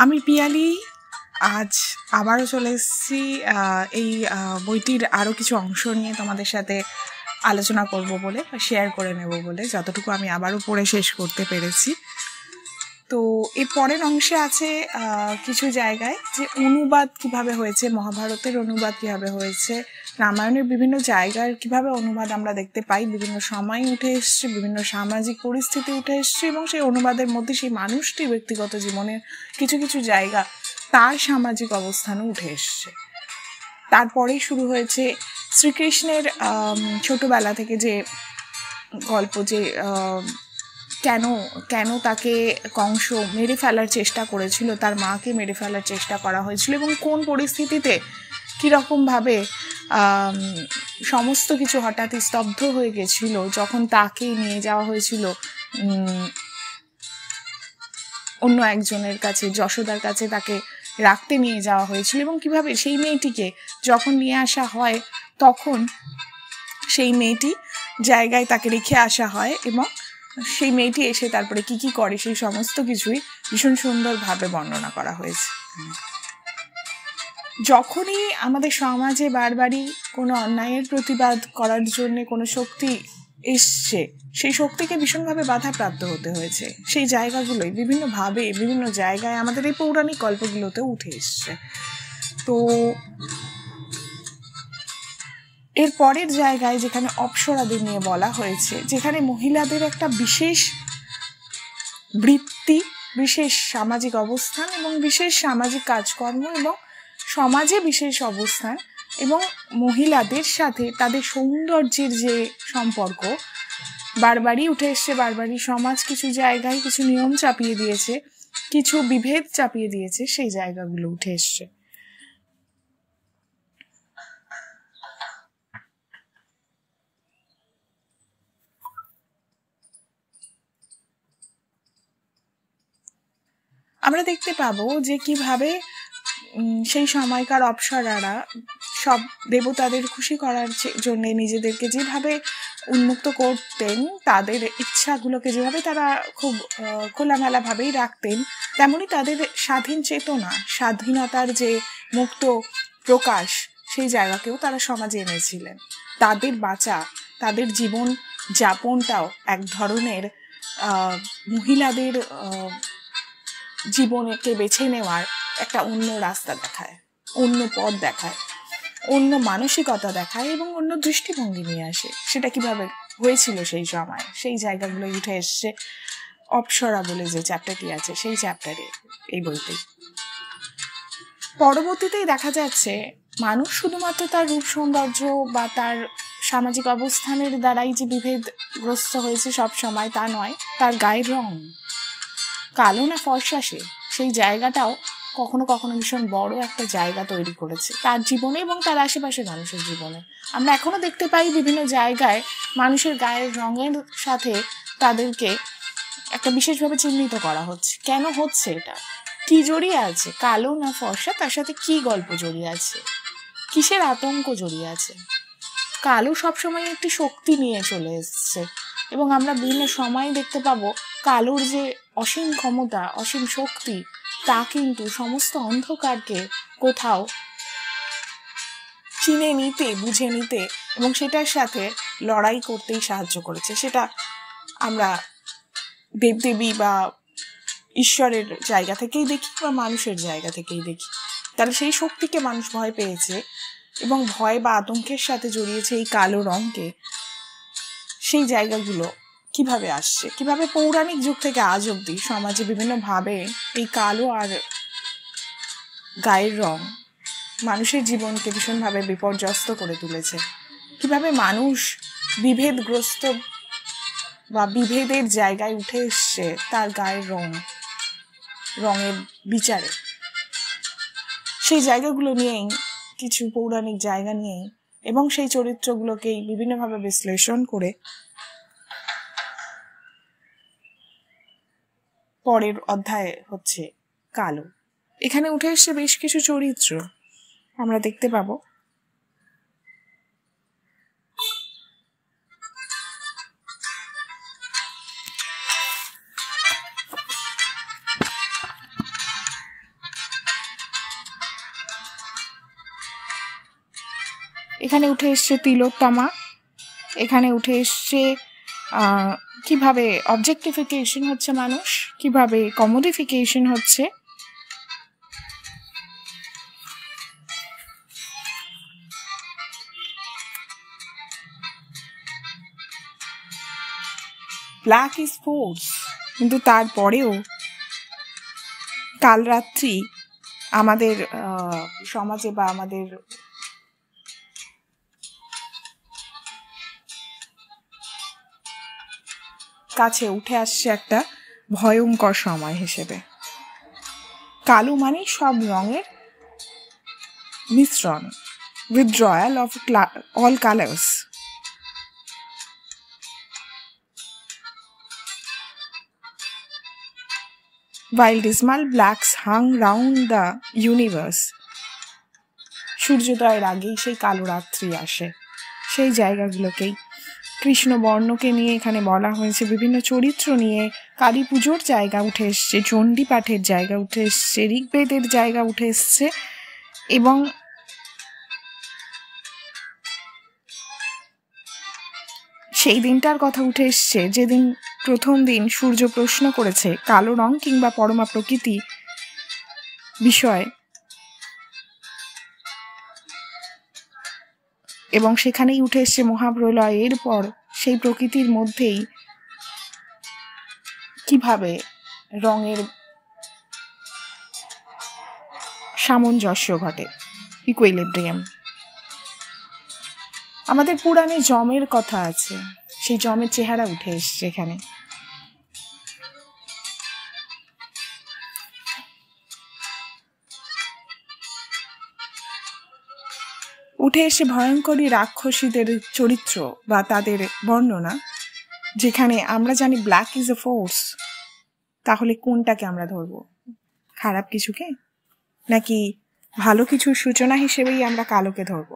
আমি পিয়ালি আজ আবারও চলে এসেছি এই বইটির আরও কিছু অংশ নিয়ে তোমাদের সাথে আলোচনা করব বলে, শেয়ার করে নেব বলে, যতটুকু আমি আবারও পড়ে শেষ করতে পেরেছি। তো এর পরের অংশে আছে কিছু জায়গায় যে অনুবাদ কিভাবে হয়েছে, মহাভারতের অনুবাদ কিভাবে হয়েছে, রামায়ণের বিভিন্ন জায়গার কিভাবে অনুবাদ আমরা দেখতে পাই, বিভিন্ন সময় উঠে এসছে, বিভিন্ন সামাজিক পরিস্থিতি উঠে এসছে, এবং সেই অনুবাদের মধ্যে সেই মানুষটির ব্যক্তিগত জীবনের কিছু কিছু জায়গা, তার সামাজিক অবস্থানও উঠে এসছে। তারপরেই শুরু হয়েছে শ্রীকৃষ্ণের ছোটবেলা থেকে যে গল্প, যে কেন তাকে কংস মেরে ফেলার চেষ্টা করেছিল, তার মাকে মেরে ফেলার চেষ্টা করা হয়েছিল, এবং কোন পরিস্থিতিতে কীরকমভাবে সমস্ত কিছু হঠাৎই স্তব্ধ হয়ে গেছিল যখন তাকে নিয়ে যাওয়া হয়েছিল অন্য একজনের কাছে, যশোদার কাছে তাকে রাখতে নিয়ে যাওয়া হয়েছিল, এবং কিভাবে সেই মেয়েটিকে যখন নিয়ে আসা হয় তখন সেই মেয়েটি জায়গায় তাকে রেখে আসা হয়, এবং সেই মেয়েটি এসে তারপরে কি কি করে সেই সমস্ত কিছুই ভীষণ সুন্দরভাবে বর্ণনা করা হয়েছে। যখনই আমাদের সমাজে বারবারই কোনো অন্যায়ের প্রতিবাদ করার জন্য কোনো শক্তি এসছে, সেই শক্তিকে ভীষণভাবে বাধাপ্রাপ্ত হতে হয়েছে। সেই জায়গাগুলোই বিভিন্নভাবে বিভিন্ন জায়গায় আমাদের এই পৌরাণিক গল্পগুলোতেও উঠে এসছে। তো এর পরের জায়গায় যেখানে অপ্সরাদের নিয়ে বলা হয়েছে, যেখানে মহিলাদের একটা বিশেষ বৃত্তি, বিশেষ সামাজিক অবস্থান এবং বিশেষ সামাজিক কাজকর্ম এবং সমাজে বিশেষ অবস্থান, এবং মহিলাদের সাথে তাদের সৌন্দর্যের যে সম্পর্ক বারবারই উঠে এসছে। বারবারই সমাজ কিছু জায়গায় কিছু নিয়ম চাপিয়ে দিয়েছে, কিছু বিভেদ চাপিয়ে দিয়েছে, সেই জায়গাগুলো উঠে এসছে। আমরা দেখতে পাবো যে কিভাবে সেই সময়কার অপ্সরারা সব দেবতাদের খুশি করার জন্য নিজেদেরকে যেভাবে উন্মুক্ত করতেন, তাদের ইচ্ছাগুলোকে যেভাবে তারা খুব খোলামেলাভাবেই রাখতেন, তেমনি তাদের স্বাধীন চেতনা, স্বাধীনতার যে মুক্ত প্রকাশ, সেই জায়গাকেও তারা সমাজে এনেছিলেন। তাদের বাঁচা, তাদের জীবন যাপনটাও এক ধরনের মহিলাদের জীবনকে বেছে নেওয়ার একটা অন্য রাস্তা দেখায়, অন্য পথ দেখায়, অন্য মানসিকতা দেখায়, এবং অন্য দৃষ্টিভঙ্গি নিয়ে আসে। সেটা কিভাবে হয়েছিল সেই সময়, সেই জায়গাগুলো উঠে এসছে অপ্সরা বলে যে চ্যাপ্টারটি আছে সেই চ্যাপ্টারে, এই বইতে। পরবর্তীতেই দেখা যাচ্ছে মানুষ শুধুমাত্র তার রূপ সৌন্দর্য বা তার সামাজিক অবস্থানের দ্বারাই যে বিভেদগ্রস্ত হয়েছে সব সময় তা নয়, তার গায়ের রং কালো না ফর্সা, সেই জায়গাটাও কখনো কখনো ভীষণ বড় একটা জায়গা তৈরি করেছে তার জীবনে এবং তার আশেপাশের মানুষের জীবনে। আমরা এখনো দেখতে পাই বিভিন্ন জায়গায় মানুষের গায়ের রঙের সাথে তাদেরকে একটা বিশেষভাবে চিহ্নিত করা হচ্ছে। কেন হচ্ছে এটা? কি জড়িয়ে আছে? কালো না ফর্সা, তার সাথে কি গল্প জড়িয়ে আছে, কিসের আতঙ্ক জড়িয়ে আছে? কালো সবসময় একটি শক্তি নিয়ে চলে এসছে, এবং আমরা বিভিন্ন সময় দেখতে পাবো কালোর যে অসীম ক্ষমতা, অসীম শক্তি, তা কিন্তু সমস্ত অন্ধকারকে কোথাও চিনে নিতে, বুঝে নিতে এবং সেটার সাথে লড়াই করতেই সাহায্য করেছে। সেটা আমরা দেবদেবী বা ঈশ্বরের জায়গা থেকেই দেখি বা মানুষের জায়গা থেকেই দেখি। তাহলে সেই শক্তিকে মানুষ ভয় পেয়েছে এবং ভয় বা আতঙ্কের সাথে জড়িয়েছে এই কালো রঙকে। সেই জায়গাগুলো কিভাবে আসছে, কিভাবে পৌরাণিক যুগ থেকে আজ অব্দি সমাজে বিভিন্নভাবে এই কালো আর গায়ের রং মানুষের জীবনকে ভীষণভাবে বিপর্যস্ত করে তুলেছে, কিভাবে মানুষ বিভেদগ্রস্ত বা বিভেদের জায়গায় উঠে এসছে তার গায়ের রঙের বিচারে। সেই জায়গাগুলো নিয়েই, কিছু পৌরাণিক জায়গা নিয়েই এবং সেই চরিত্রগুলোকেই বিভিন্নভাবে বিশ্লেষণ করে পরের অধ্যায় হচ্ছে কালো। এখানে উঠে এসছে বেশ কিছু চরিত্র আমরা দেখতে পাবো। এখানে উঠে এসছে তিলোত্তমা, এখানে উঠে এসছে কিভাবে অবজেক্টিফিকেশন হচ্ছে মানুষ, কিভাবে কমোডিফিকেশন হচ্ছে, ব্ল্যাক ইজ ফোর্স। কিন্তু তারপরেও কাল রাত্রি আমাদের সমাজে বা আমাদের কাছে উঠে আসছে একটা ভয়ঙ্কর সময় হিসেবে। কালো মানে সব রঙের মিশ্রণ, withdrawal of all colors. While dismal blacks hung round the universe, সূর্যোদয়ের আগেই সেই কালো রাত্রি আসে। সেই জায়গাগুলোকেই কৃষ্ণ বর্ণকে নিয়ে এখানে বলা হয়েছে, বিভিন্ন চরিত্র নিয়ে কালী পুজোর জায়গা উঠে এসছে, চণ্ডী পাঠের জায়গা উঠে এসছে, ঋগ্বেদের জায়গা উঠে এসছে, এবং সেই দিনটার কথা উঠে এসছে যেদিন প্রথম দিন সূর্য প্রশ্ন করেছে কালো রং কিংবা পরমা প্রকৃতি বিষয়, এবং সেখানেই উঠে এসছে মহাপ্রলয়। এরপর সেই প্রকৃতির মধ্যেই কিভাবে রঙের সামঞ্জস্য ঘটে, ইকুইলিব্রিয়াম। আমাদের পুরাণে যমের কথা আছে, সেই যমের চেহারা উঠে এসছে এখানে। উঠে এসে ভয়ঙ্করী রাক্ষসীদের চরিত্র বা তাদের বর্ণনা, যেখানে আমরা জানি ব্ল্যাক ইজ এ ফোর্স। তাহলে কোনটাকে আমরা ধরবো, খারাপ কিছুকে নাকি ভালো কিছুর সূচনা হিসেবেই আমরা কালোকে ধরবো?